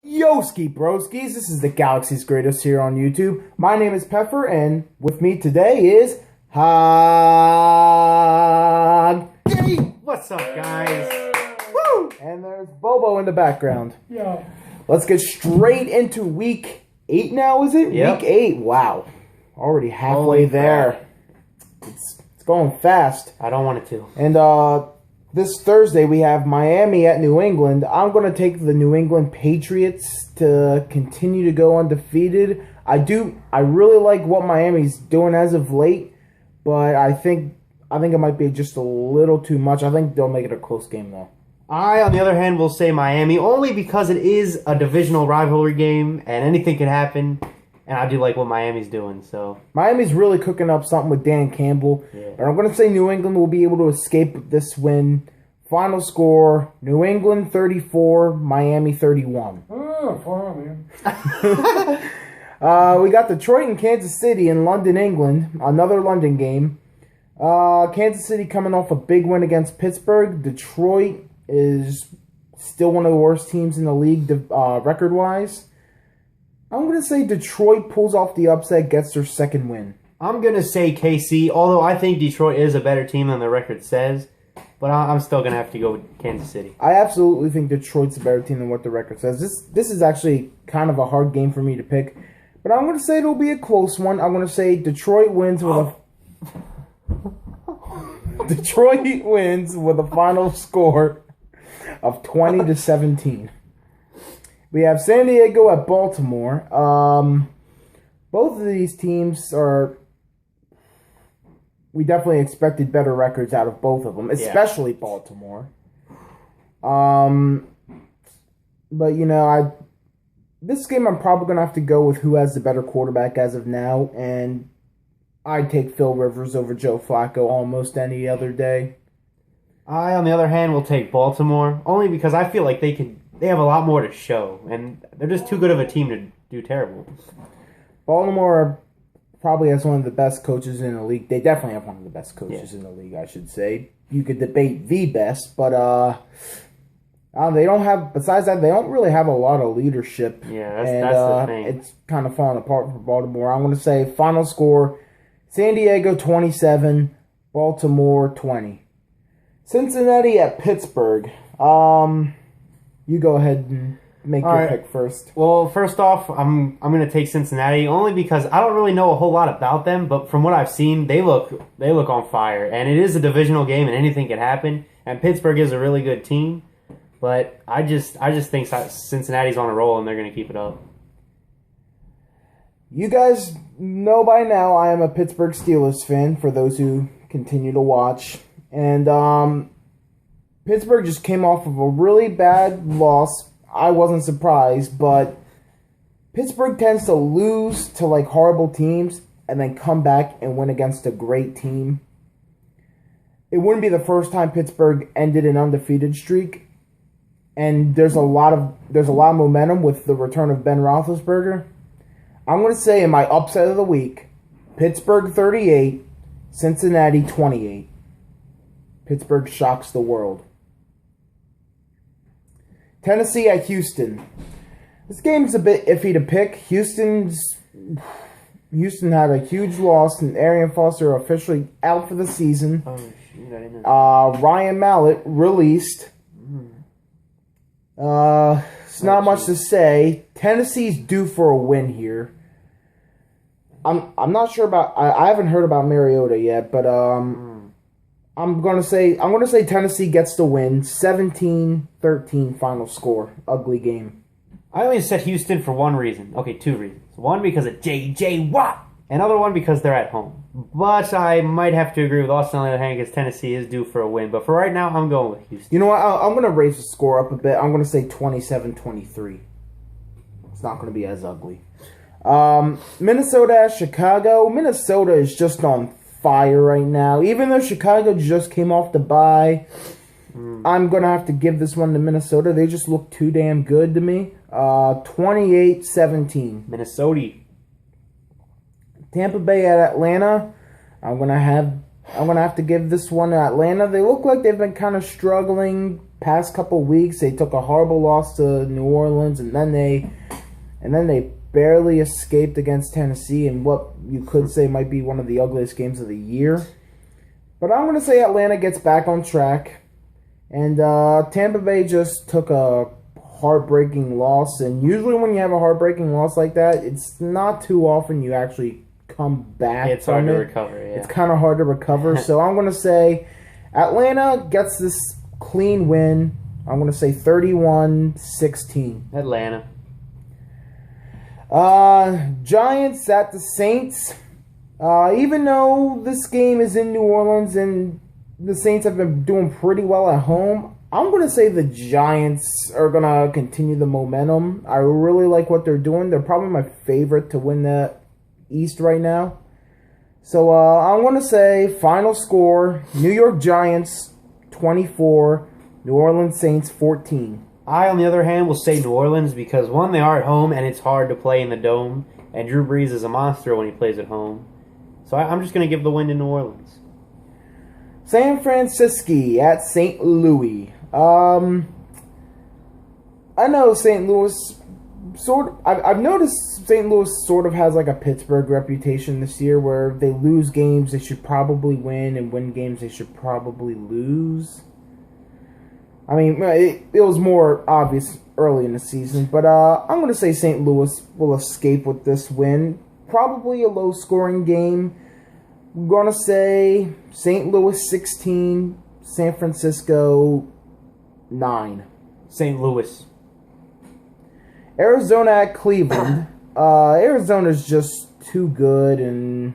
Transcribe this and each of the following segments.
Yoski broskies, this is the Galaxy's Greatest here on YouTube. My name is Pepper, and with me today is Hagie. What's up, guys? Woo! And there's Bobo in the background. Yeah. Let's get straight into week 8 now, is it? Yep. Week 8, wow. Already halfway Holy there. It's going fast. I don't want it to. And this Thursday we have Miami at New England. I'm going to take the New England Patriots to continue to go undefeated. I really like what Miami's doing as of late, but I think it might be just a little too much. I think they'll make it a close game though. I, on the other hand, will say Miami only because it is a divisional rivalry game and anything can happen. And I do like what Miami's doing, so. Miami's really cooking up something with Dan Campbell. Yeah. And I'm going to say New England will be able to escape this win. Final score, New England 34, Miami 31. Oh, far, man. We got Detroit and Kansas City in London, England. Another London game. Kansas City coming off a big win against Pittsburgh. Detroit is still one of the worst teams in the league record-wise. I'm going to say Detroit pulls off the upset, gets their second win. I'm going to say KC, although I think Detroit is a better team than the record says. But I'm still going to have to go with Kansas City. I absolutely think Detroit's a better team than what the record says. This is actually kind of a hard game for me to pick. But I'm going to say it'll be a close one. I'm going to say Detroit wins with a... Detroit wins with a final score of 20-17. We have San Diego at Baltimore. Both of these teams are... We definitely expected better records out of both of them, especially Baltimore. But, you know, this game I'm probably going to have to go with who has the better quarterback as of now, and I'd take Phil Rivers over Joe Flacco almost any other day. I, on the other hand, will take Baltimore, only because I feel like they have a lot more to show, and they're just too good of a team to do terrible. Baltimore probably has one of the best coaches in the league. They definitely have one of the best coaches in the league, I should say. You could debate the best, but they don't have, besides that, they don't really have a lot of leadership. Yeah, that's the thing. It's kind of falling apart for Baltimore. I'm going to say final score, San Diego 27, Baltimore 20. Cincinnati at Pittsburgh. You go ahead and make your pick first. Well, first off, I'm going to take Cincinnati only because I don't really know a whole lot about them, but from what I've seen, they look on fire, and it is a divisional game, and anything can happen. And Pittsburgh is a really good team, but I just think Cincinnati's on a roll, and they're going to keep it up. You guys know by now I am a Pittsburgh Steelers fan. For those who continue to watch, and Pittsburgh just came off of a really bad loss. I wasn't surprised, but Pittsburgh tends to lose to like horrible teams and then come back and win against a great team. It wouldn't be the first time Pittsburgh ended an undefeated streak, and there's a lot of momentum with the return of Ben Roethlisberger. I'm going to say in my upset of the week, Pittsburgh 38, Cincinnati 28. Pittsburgh shocks the world. Tennessee at Houston. This game's a bit iffy to pick. Houston had a huge loss, and Arian Foster officially out for the season. Oh, shoot, I didn't know. Ryan Mallett released. It's not much to say. Tennessee's due for a win here. I'm not sure about. I haven't heard about Mariota yet, but I'm gonna say Tennessee gets the win. 17-13 final score. Ugly game. I only said Houston for one reason. Okay, two reasons. One, because of J.J. Watt. Another one, because they're at home. But I might have to agree with Austin on the other hand, because Tennessee is due for a win. But for right now, I'm going with Houston. You know what? I'm going to raise the score up a bit. I'm going to say 27-23. It's not going to be as ugly. Minnesota at Chicago. Minnesota is just on fire right now. Even though Chicago just came off the bye, I'm going to have to give this one to Minnesota. They just look too damn good to me. 28-17. Minnesota. Tampa Bay at Atlanta. I'm gonna have to give this one to Atlanta. They look like they've been kind of struggling past couple weeks. They took a horrible loss to New Orleans, and then they barely escaped against Tennessee in what you could say might be one of the ugliest games of the year. But I'm going to say Atlanta gets back on track. And Tampa Bay just took a heartbreaking loss. And usually when you have a heartbreaking loss like that, it's not too often you actually come back. It's hard to recover, yeah. It's kind of hard to recover. So I'm going to say Atlanta gets this clean win. I'm going to say 31-16. Atlanta. Giants at the Saints. Even though this game is in New Orleans and the Saints have been doing pretty well at home, I'm going to say the Giants are going to continue the momentum. I really like what they're doing. They're probably my favorite to win the East right now. So I'm going to say final score, New York Giants 24, New Orleans Saints 14. I, on the other hand, will say New Orleans because, one, they are at home and it's hard to play in the Dome, and Drew Brees is a monster when he plays at home. So I'm just going to give the win to New Orleans. San Francisco at St. Louis. I know St. Louis I've noticed St. Louis sort of has like a Pittsburgh reputation this year where they lose games they should probably win and win games they should probably lose. I mean, it was more obvious early in the season, but I'm going to say St. Louis will escape with this win. Probably a low-scoring game. I'm going to say St. Louis 16, San Francisco 9. St. Louis. Arizona at Cleveland. Arizona's just too good, and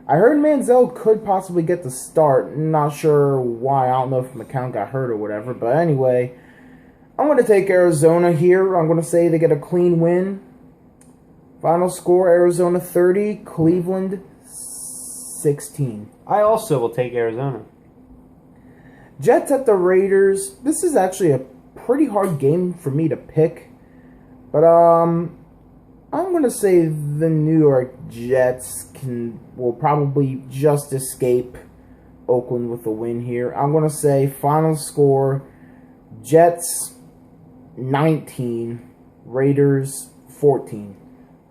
I heard Manziel could possibly get the start. Not sure why. I don't know if McCown got hurt or whatever. But anyway, I'm going to take Arizona here. I'm going to say they get a clean win. Final score, Arizona 30, Cleveland 16. I also will take Arizona. Jets at the Raiders. This is actually a pretty hard game for me to pick. But I'm going to say the New York Jets will probably just escape Oakland with a win here. I'm going to say final score, Jets 19, Raiders 14.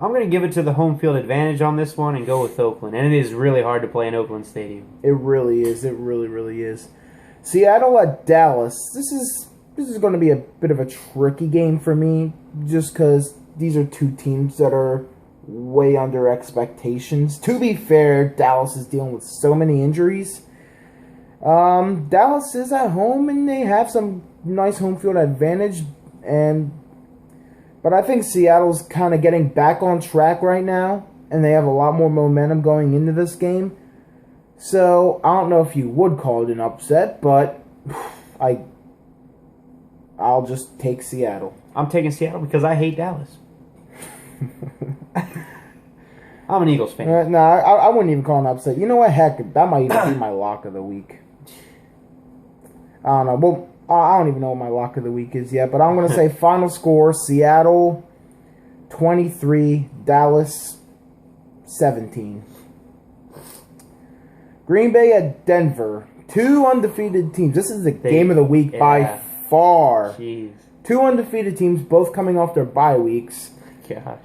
I'm going to give it to the home field advantage on this one and go with Oakland. And it is really hard to play in Oakland Stadium. It really is. It really, really is. Seattle at Dallas. This is going to be a bit of a tricky game for me just because these are two teams that are way under expectations. To be fair, Dallas is dealing with so many injuries. Dallas is at home and they have some nice home field advantage, but I think Seattle's kind of getting back on track right now, and they have a lot more momentum going into this game. So I don't know if you would call it an upset, but I'll just take Seattle. I'm taking Seattle because I hate Dallas. I'm an Eagles fan. I wouldn't even call it an upset. You know what? Heck, that might even be my lock of the week. I don't know. Well, I don't even know what my lock of the week is yet, but I'm going to say final score, Seattle 23, Dallas 17. Green Bay at Denver. Two undefeated teams. This is the game of the week by far. Jeez. Two undefeated teams, both coming off their bye weeks. Gosh.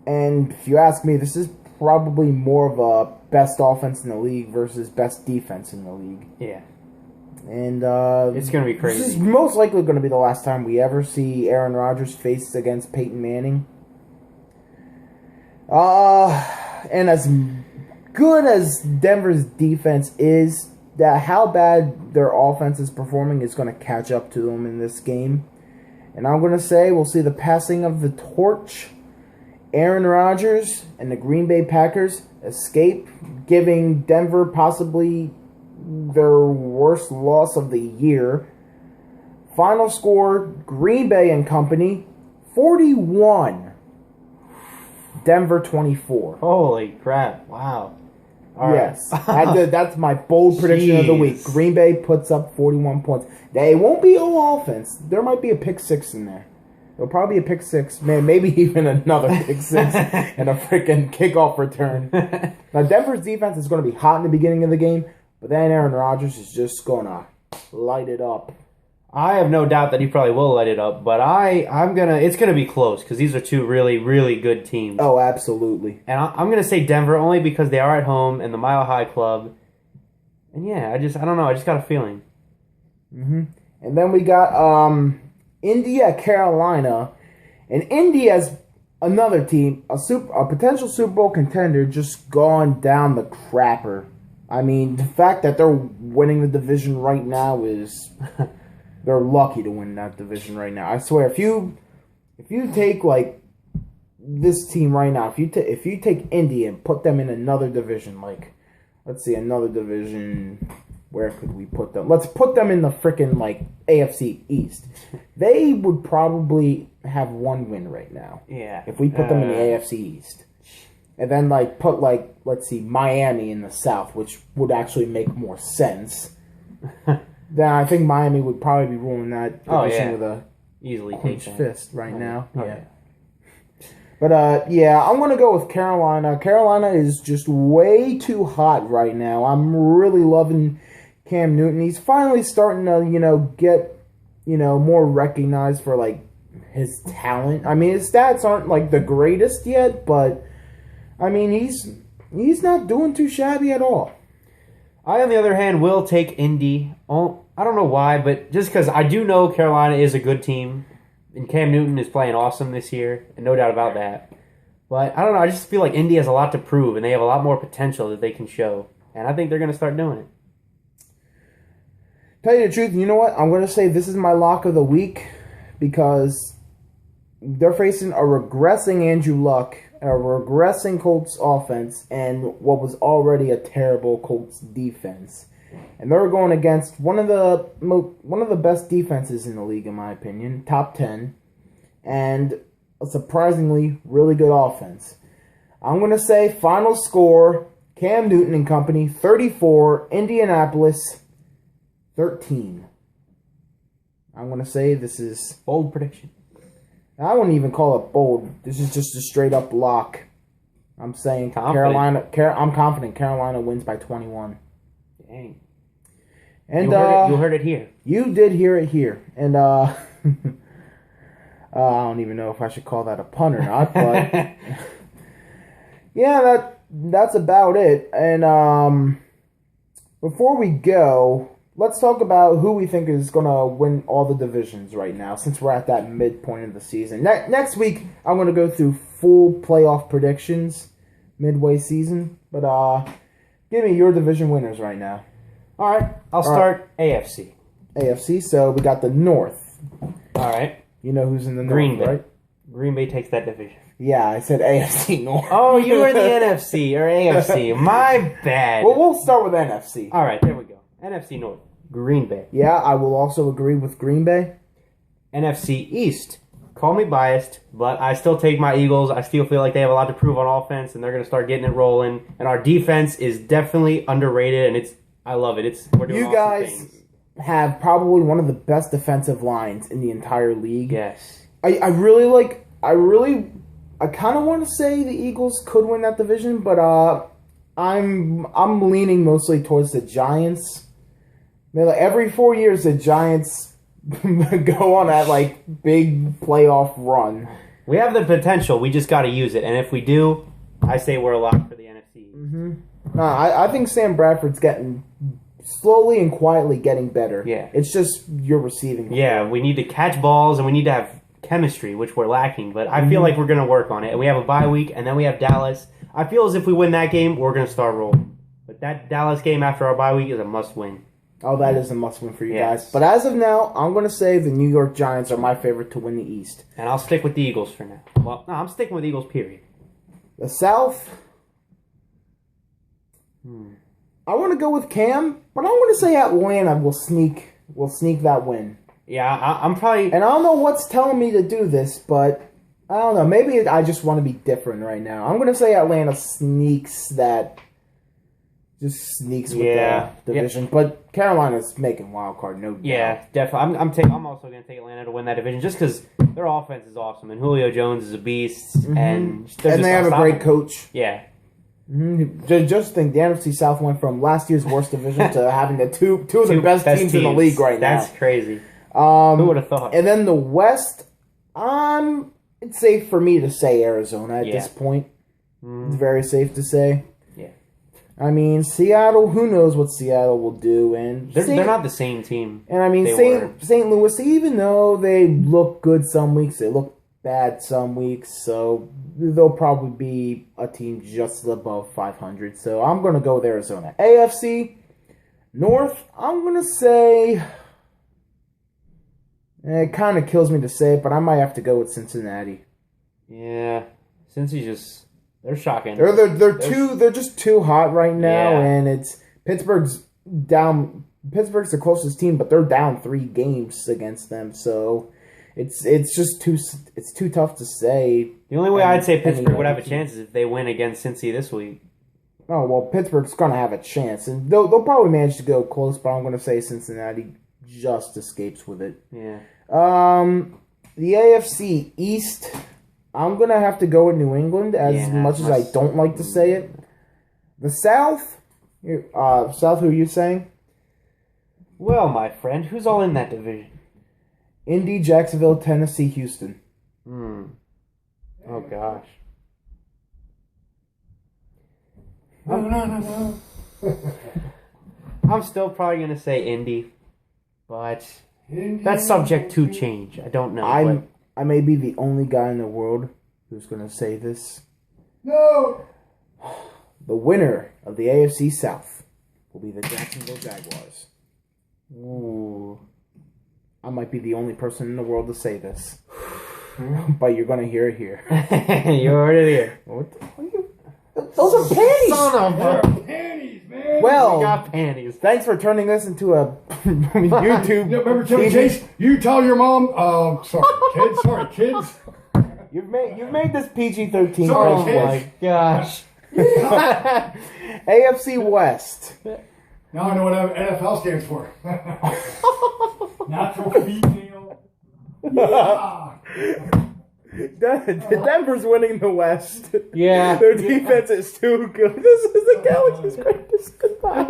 And if you ask me, this is probably more of a best offense in the league versus best defense in the league. Yeah. And it's going to be crazy. This is most likely going to be the last time we ever see Aaron Rodgers face against Peyton Manning. And as good as Denver's defense is, that how bad their offense is performing is going to catch up to them in this game. And I'm going to say we'll see the passing of the torch. Aaron Rodgers and the Green Bay Packers escape, giving Denver possibly their worst loss of the year. Final score, Green Bay and company, 41. Denver 24. Holy crap. Wow. All yes. That's my bold prediction of the week. Green Bay puts up 41 points. They won't be all offense. There might be a pick six in there. There'll probably be a pick six. Man, maybe even another pick six and a freaking kickoff return. Now, Denver's defense is going to be hot in the beginning of the game, but then Aaron Rodgers is just going to light it up. I have no doubt that he probably will light it up, but it's gonna be close because these are two really, really good teams. Oh, absolutely. And I'm gonna say Denver only because they are at home and the Mile High Club. And yeah, I don't know. I just got a feeling. Mm-hmm. And then we got India, Carolina, and India's another team, a potential Super Bowl contender, just gone down the crapper. I mean, the fact that they're winning the division right now is they're lucky to win that division right now. I swear, if you take like this team right now, if you take India and put them in another division, like let's see, another division. Where could we put them? Let's put them in the frickin' like AFC East. They would probably have one win right now. Yeah. If we put them in the AFC East. And then like put like, let's see, Miami in the South, which would actually make more sense. Then I think Miami would probably be ruling that division with a easily clenched fist right now. Oh, yeah. But, yeah, I'm going to go with Carolina. Carolina is just way too hot right now. I'm really loving Cam Newton. He's finally starting to, get, more recognized for, like, his talent. I mean, his stats aren't, like, the greatest yet, but, I mean, he's not doing too shabby at all. I, on the other hand, will take Indy. I don't know why, but just because I do know Carolina is a good team. And Cam Newton is playing awesome this year, and no doubt about that. But I don't know, I just feel like Indy has a lot to prove, and they have a lot more potential that they can show. And I think they're going to start doing it. Tell you the truth, you know what? I'm going to say this is my lock of the week because they're facing a regressing Andrew Luck, a regressing Colts offense, and what was already a terrible Colts defense. And they're going against one of the best defenses in the league, in my opinion, top 10, and a surprisingly really good offense. I'm going to say final score, Cam Newton and company, 34, Indianapolis, 13. I'm going to say this is... Bold prediction. I wouldn't even call it bold. This is just a straight-up lock. I'm saying Carolina... I'm confident Carolina wins by 21. Dang. And you heard it here. You did hear it here. And I don't even know if I should call that a pun or not, but yeah, that's about it. And before we go, let's talk about who we think is going to win all the divisions right now, since we're at that midpoint of the season. Next week, I'm going to go through full playoff predictions, midway season. But give me your division winners right now. All right, I'll start AFC. AFC, so we got the North. All right. You know who's in the Green North, Bay. right? Green Bay takes that division. Yeah, I said AFC North. Oh, you were the NFC or AFC. My bad. Well, we'll start with NFC. All right, there we go. NFC North. Green Bay. Yeah, I will also agree with Green Bay. NFC East. Call me biased, but I still take my Eagles. I still feel like they have a lot to prove on offense, and they're going to start getting it rolling. And our defense is definitely underrated, and I love it. We're doing you awesome guys things. have probably one of the best defensive lines in the entire league. Yes. I kind of want to say the Eagles could win that division, but I'm leaning mostly towards the Giants. I mean, like, every 4 years, the Giants go on that like big playoff run. We have the potential. We just got to use it, and if we do, I say we're a lock for the NFC. Mm-hmm. I think Sam Bradford's getting slowly and quietly getting better. Yeah. It's just your receiving. Yeah, we need to catch balls and we need to have chemistry, which we're lacking. But I feel like we're going to work on it. And we have a bye week, and then we have Dallas. I feel as if we win that game, we're going to start rolling. But that Dallas game after our bye week is a must-win. Oh, that is a must-win for you guys. But as of now, I'm going to say the New York Giants are my favorite to win the East. And I'll stick with the Eagles for now. Well, no, I'm sticking with Eagles, period. The South... I want to go with Cam, but I want to say Atlanta will sneak that win. Yeah, I'm probably... And I don't know what's telling me to do this, but I don't know. Maybe I just want to be different right now. I'm going to say Atlanta sneaks with the division. Yeah. But Carolina's making wild card, no doubt. Yeah, definitely. I'm also going to take Atlanta to win that division just because their offense is awesome, and Julio Jones is a beast, and they have a great coach. Yeah. Mm-hmm. Just think the NFC South went from last year's worst division to having the two of the best teams in the league right now. That's crazy. Who would have thought? And then the West, it's safe for me to say Arizona at this point. It's very safe to say. Yeah. I mean, Seattle, who knows what Seattle will do. And they're not the same team. And I mean, St. Louis, even though they look good some weeks, they look bad some weeks. So they'll probably be a team just above 500. So I'm going to go with Arizona. AFC North, I'm going to say... It kind of kills me to say it, but I might have to go with Cincinnati. Yeah. Cincy's they're shocking. They're just too hot right now, and it's Pittsburgh's down. Pittsburgh's the closest team, but they're down 3 games against them, so it's just too tough to say. The only way I'd say Pittsburgh would have a chance is if they win against Cincy this week. Oh well, Pittsburgh's gonna have a chance, and they'll probably manage to go close, but I'm gonna say Cincinnati just escapes with it. Yeah. The AFC East. I'm going to have to go with New England as much as I don't like to say it. The South, South, who are you saying? Well, my friend, who's all in that division? Indy, Jacksonville, Tennessee, Houston. Oh, gosh. No. I'm still probably going to say Indy, but that's subject to change. I don't know. I may be the only guy in the world who's going to say this. No! The winner of the AFC South will be the Jacksonville Jaguars. Ooh. I might be the only person in the world to say this. But you're going to hear it here. You heard it here. What the hell are you... Those are panties! Son of a... Panties, man! Well, we got panties. Thanks for turning this into a YouTube. Remember Kevin Chase? You tell your mom. Sorry, kids. You've made this PG-13. Sorry, Oh kids. my gosh. AFC West. Now I know what NFL stands for. Natural female. Yeah. Denver's winning the West. Yeah. Their defense is too good. This is the Galaxy's greatest. Goodbye.